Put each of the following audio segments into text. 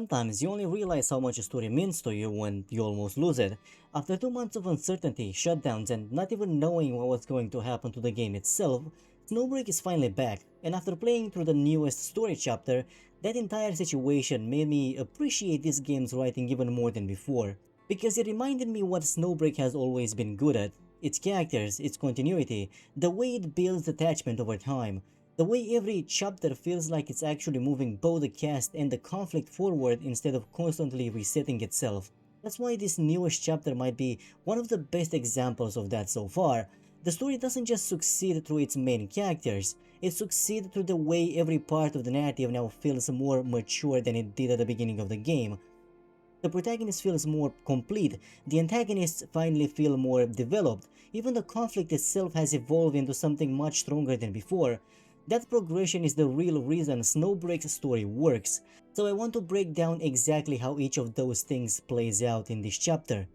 Sometimes you only realize how much a story means to you when you almost lose it. After 2 months of uncertainty, shutdowns, and not even knowing what was going to happen to the game itself, Snowbreak is finally back, and after playing through the newest story chapter, that entire situation made me appreciate this game's writing even more than before, because it reminded me what Snowbreak has always been good at: its characters, its continuity, the way it builds attachment over time, the way every chapter feels like it's actually moving both the cast and the conflict forward instead of constantly resetting itself. That's why this newest chapter might be one of the best examples of that so far. The story doesn't just succeed through its main characters, it succeeds through the way every part of the narrative now feels more mature than it did at the beginning of the game. The protagonist feels more complete, the antagonists finally feel more developed, even the conflict itself has evolved into something much stronger than before. That progression is the real reason Snowbreak's story works, so I want to break down exactly how each of those things plays out in this chapter.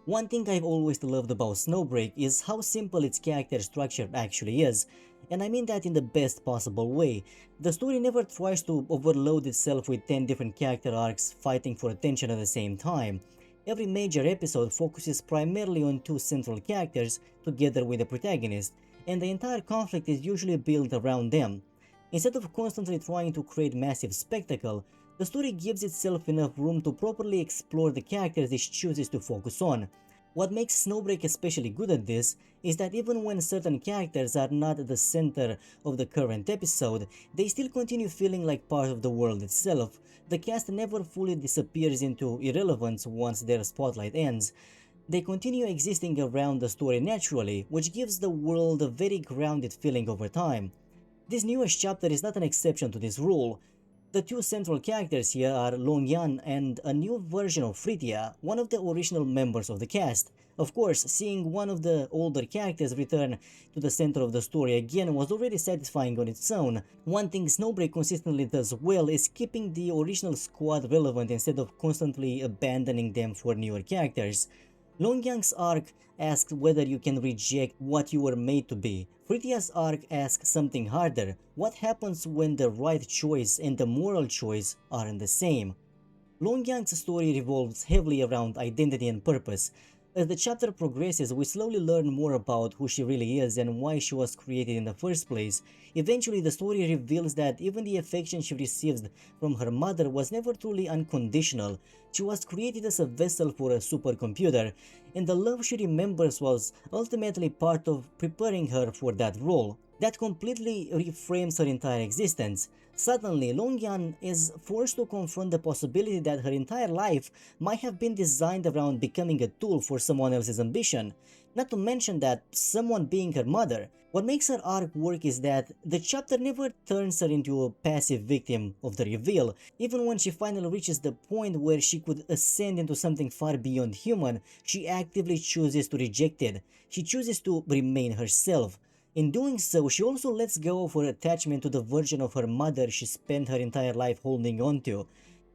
One thing I've always loved about Snowbreak is how simple its character structure actually is, and I mean that in the best possible way. The story never tries to overload itself with 10 different character arcs fighting for attention at the same time. Every major episode focuses primarily on two central characters together with the protagonist, and the entire conflict is usually built around them. Instead of constantly trying to create massive spectacle, the story gives itself enough room to properly explore the characters it chooses to focus on. What makes Snowbreak especially good at this is that even when certain characters are not at the center of the current episode, they still continue feeling like part of the world itself. The cast never fully disappears into irrelevance once their spotlight ends. They continue existing around the story naturally, which gives the world a very grounded feeling over time. This newest chapter is not an exception to this rule. The two central characters here are Longyan and a new version of Frithia, one of the original members of the cast. Of course, seeing one of the older characters return to the center of the story again was already satisfying on its own. One thing Snowbreak consistently does well is keeping the original squad relevant instead of constantly abandoning them for newer characters. Longyang's arc asks whether you can reject what you were made to be. Frithia's arc asks something harder: what happens when the right choice and the moral choice aren't the same? Longyang's story revolves heavily around identity and purpose. As the chapter progresses, we slowly learn more about who she really is and why she was created in the first place. Eventually, the story reveals that even the affection she received from her mother was never truly unconditional. She was created as a vessel for a supercomputer, and the love she remembers was ultimately part of preparing her for that role. That completely reframes her entire existence. Suddenly, Longyan is forced to confront the possibility that her entire life might have been designed around becoming a tool for someone else's ambition, not to mention that someone being her mother. What makes her arc work is that the chapter never turns her into a passive victim of the reveal. Even when she finally reaches the point where she could ascend into something far beyond human, she actively chooses to reject it. She chooses to remain herself. In doing so, she also lets go of her attachment to the version of her mother she spent her entire life holding on to.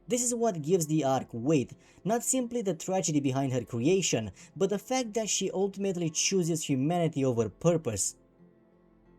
This is what gives the arc weight, not simply the tragedy behind her creation, but the fact that she ultimately chooses humanity over purpose.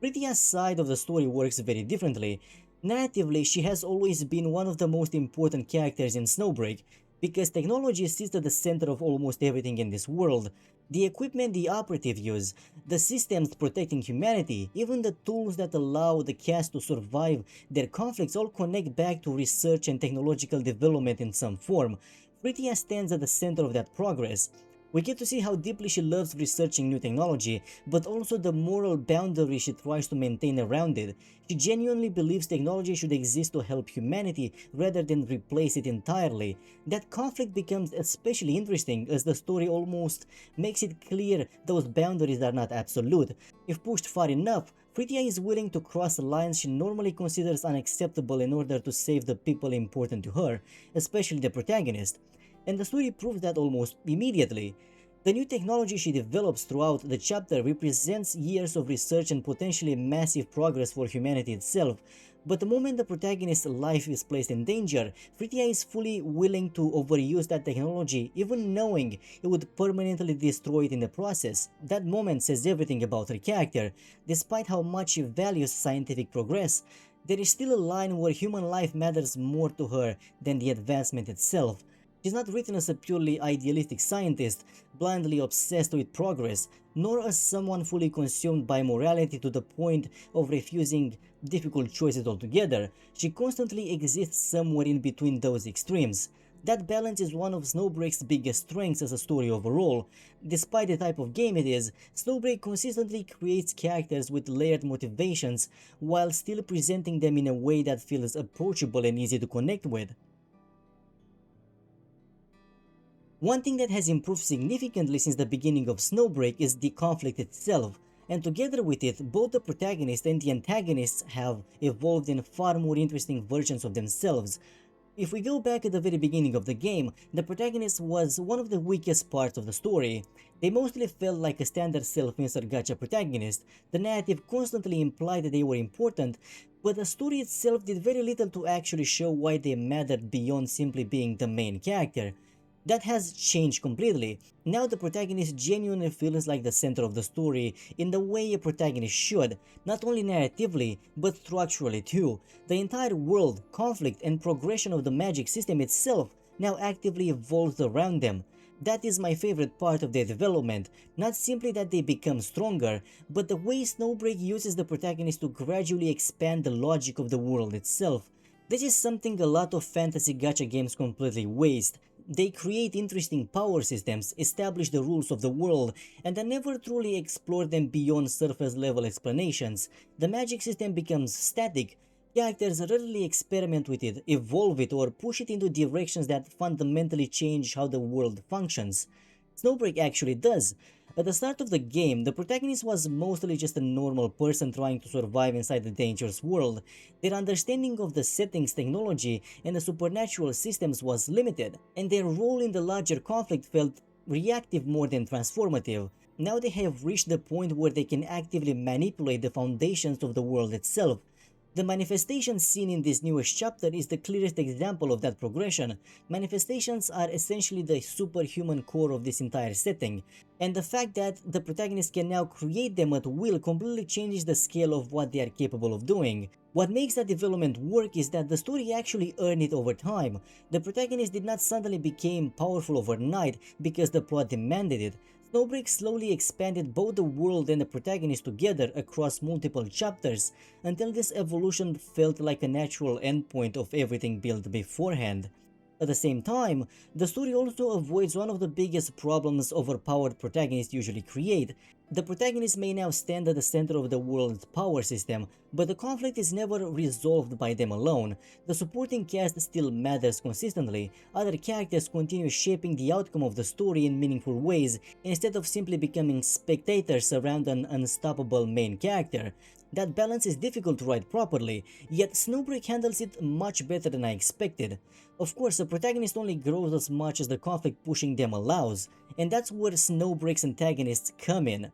Prithia's side of the story works very differently. Narratively, she has always been one of the most important characters in Snowbreak, because technology sits at the center of almost everything in this world. The equipment the operative use, the systems protecting humanity, even the tools that allow the cast to survive their conflicts all connect back to research and technological development in some form. Frithia stands at the center of that progress. We get to see how deeply she loves researching new technology, but also the moral boundary she tries to maintain around it. She genuinely believes technology should exist to help humanity rather than replace it entirely. That conflict becomes especially interesting as the story almost makes it clear those boundaries are not absolute. If pushed far enough, Frithia is willing to cross lines she normally considers unacceptable in order to save the people important to her, especially the protagonist. And the story proves that almost immediately. The new technology she develops throughout the chapter represents years of research and potentially massive progress for humanity itself, but the moment the protagonist's life is placed in danger, Frithia is fully willing to overuse that technology, even knowing it would permanently destroy it in the process. That moment says everything about her character. Despite how much she values scientific progress, There is still a line where human life matters more to her than the advancement itself. She's not written as a purely idealistic scientist, blindly obsessed with progress, nor as someone fully consumed by morality to the point of refusing difficult choices altogether. She constantly exists somewhere in between those extremes. That balance is one of Snowbreak's biggest strengths as a story overall. Despite the type of game it is, Snowbreak consistently creates characters with layered motivations while still presenting them in a way that feels approachable and easy to connect with. One thing that has improved significantly since the beginning of Snowbreak is the conflict itself, and together with it, both the protagonist and the antagonists have evolved in far more interesting versions of themselves. If we go back at the very beginning of the game, the protagonist was one of the weakest parts of the story. They mostly felt like a standard self-insert gacha protagonist. The narrative constantly implied that they were important, but the story itself did very little to actually show why they mattered beyond simply being the main character. That has changed completely. Now the protagonist genuinely feels like the center of the story in the way a protagonist should, not only narratively, but structurally too. The entire world, conflict, and progression of the magic system itself now actively evolves around them. That is my favorite part of their development, not simply that they become stronger, but the way Snowbreak uses the protagonist to gradually expand the logic of the world itself. This is something a lot of fantasy gacha games completely waste. They create interesting power systems, establish the rules of the world, and then never truly explore them beyond surface level explanations. The magic system becomes static. Characters rarely experiment with it, evolve it, or push it into directions that fundamentally change how the world functions. Snowbreak actually does. At the start of the game, the protagonist was mostly just a normal person trying to survive inside the dangerous world. Their understanding of the settings, technology, and the supernatural systems was limited, and their role in the larger conflict felt reactive more than transformative. Now they have reached the point where they can actively manipulate the foundations of the world itself. The manifestation seen in this newest chapter is the clearest example of that progression. Manifestations are essentially the superhuman core of this entire setting, and the fact that the protagonist can now create them at will completely changes the scale of what they are capable of doing. What makes that development work is that the story actually earned it over time. The protagonist did not suddenly become powerful overnight because the plot demanded it. Snowbreak slowly expanded both the world and the protagonist together across multiple chapters until this evolution felt like a natural endpoint of everything built beforehand. At the same time, the story also avoids one of the biggest problems overpowered protagonists usually create. The protagonist may now stand at the center of the world's power system, but the conflict is never resolved by them alone. The supporting cast still matters consistently. Other characters continue shaping the outcome of the story in meaningful ways, instead of simply becoming spectators around an unstoppable main character. That balance is difficult to write properly, yet Snowbreak handles it much better than I expected. Of course, the protagonist only grows as much as the conflict pushing them allows, and that's where Snowbreak's antagonists come in.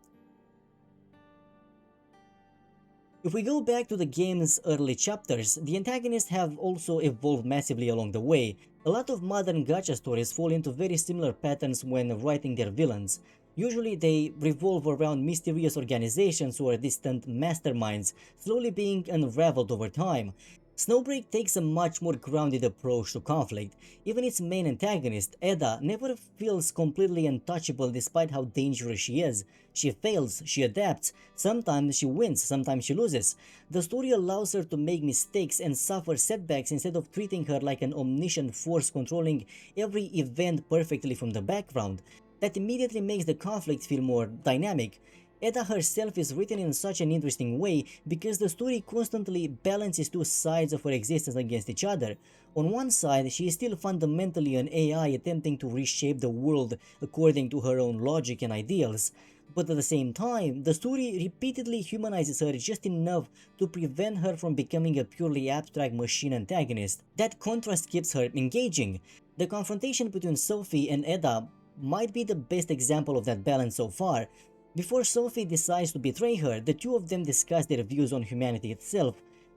If we go back to the game's early chapters, the antagonists have also evolved massively along the way. A lot of modern gacha stories fall into very similar patterns when writing their villains. Usually they revolve around mysterious organizations or distant masterminds, slowly being unraveled over time. Snowbreak takes a much more grounded approach to conflict. Even its main antagonist, Edda, never feels completely untouchable despite how dangerous she is. She fails, she adapts, sometimes she wins, sometimes she loses. The story allows her to make mistakes and suffer setbacks instead of treating her like an omniscient force controlling every event perfectly from the background. That immediately makes the conflict feel more dynamic. Edda herself is written in such an interesting way because the story constantly balances two sides of her existence against each other. On one side, she is still fundamentally an AI attempting to reshape the world according to her own logic and ideals. But at the same time, the story repeatedly humanizes her just enough to prevent her from becoming a purely abstract machine antagonist. That contrast keeps her engaging. The confrontation between Sophie and Edda might be the best example of that balance so far. Before Sophie decides to betray her, the two of them discuss their views on humanity itself.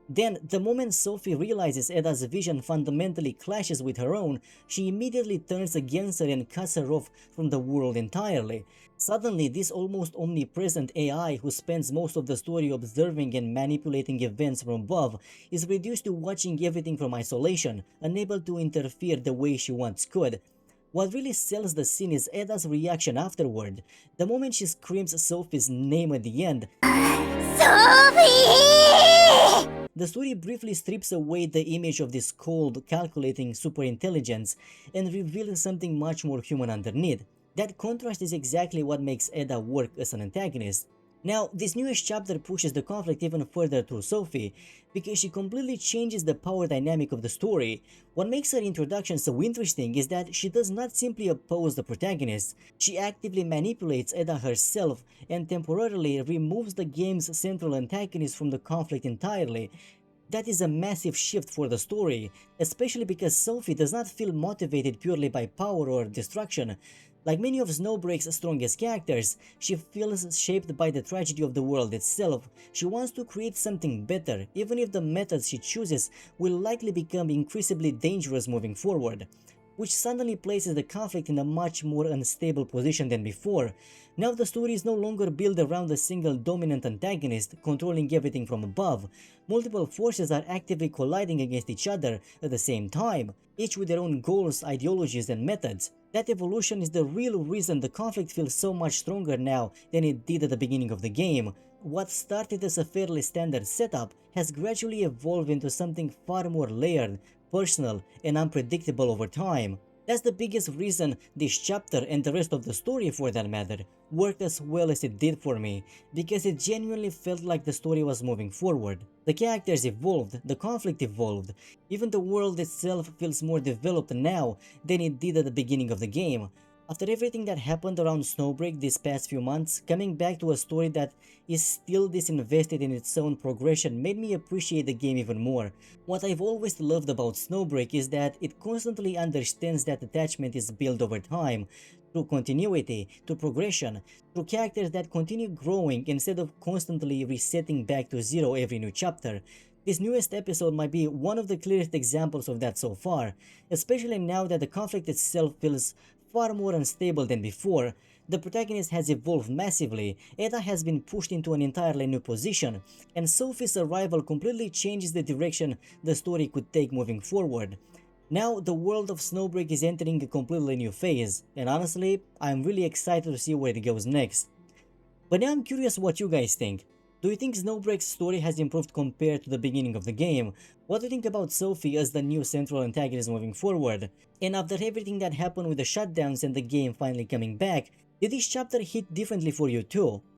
Then, the moment Sophie realizes Eda's vision fundamentally clashes with her own, she immediately turns against her and cuts her off from the world entirely. Suddenly, this almost omnipresent AI who spends most of the story observing and manipulating events from above is reduced to watching everything from isolation, unable to interfere the way she once could. What really sells the scene is Eda's reaction afterward. The moment she screams Sophie's name at the end, Sophie! the story briefly strips away the image of this cold, calculating superintelligence and reveals something much more human underneath. That contrast is exactly what makes Eda work as an antagonist. Now, this newest chapter pushes the conflict even further through Sophie, because she completely changes the power dynamic of the story. What makes her introduction so interesting is that she does not simply oppose the protagonist, she actively manipulates Eda herself and temporarily removes the game's central antagonist from the conflict entirely. That is a massive shift for the story, especially because Sophie does not feel motivated purely by power or destruction. Like many of Snowbreak's strongest characters, she feels shaped by the tragedy of the world itself. She wants to create something better, even if the methods she chooses will likely become increasingly dangerous moving forward, which suddenly places the conflict in a much more unstable position than before. Now the story is no longer built around a single dominant antagonist controlling everything from above. Multiple forces are actively colliding against each other at the same time, each with their own goals, ideologies, and methods. That evolution is the real reason the conflict feels so much stronger now than it did at the beginning of the game. What started as a fairly standard setup has gradually evolved into something far more layered, personal, and unpredictable over time. That's the biggest reason this chapter, and the rest of the story for that matter, worked as well as it did for me, because it genuinely felt like the story was moving forward. The characters evolved, the conflict evolved, even the world itself feels more developed now than it did at the beginning of the game. After everything that happened around Snowbreak these past few months, coming back to a story that is still disinvested in its own progression made me appreciate the game even more. What I've always loved about Snowbreak is that it constantly understands that attachment is built over time, through continuity, through progression, through characters that continue growing instead of constantly resetting back to zero every new chapter. This newest episode might be one of the clearest examples of that so far, especially now that the conflict itself feels far more unstable than before. The protagonist has evolved massively, Eda has been pushed into an entirely new position, and Sophie's arrival completely changes the direction the story could take moving forward. Now, the world of Snowbreak is entering a completely new phase, and honestly, I'm really excited to see where it goes next. But now I'm curious what you guys think. Do you think Snowbreak's story has improved compared to the beginning of the game? What do you think about Sophie as the new central antagonist moving forward? And after everything that happened with the shutdowns and the game finally coming back, did this chapter hit differently for you too?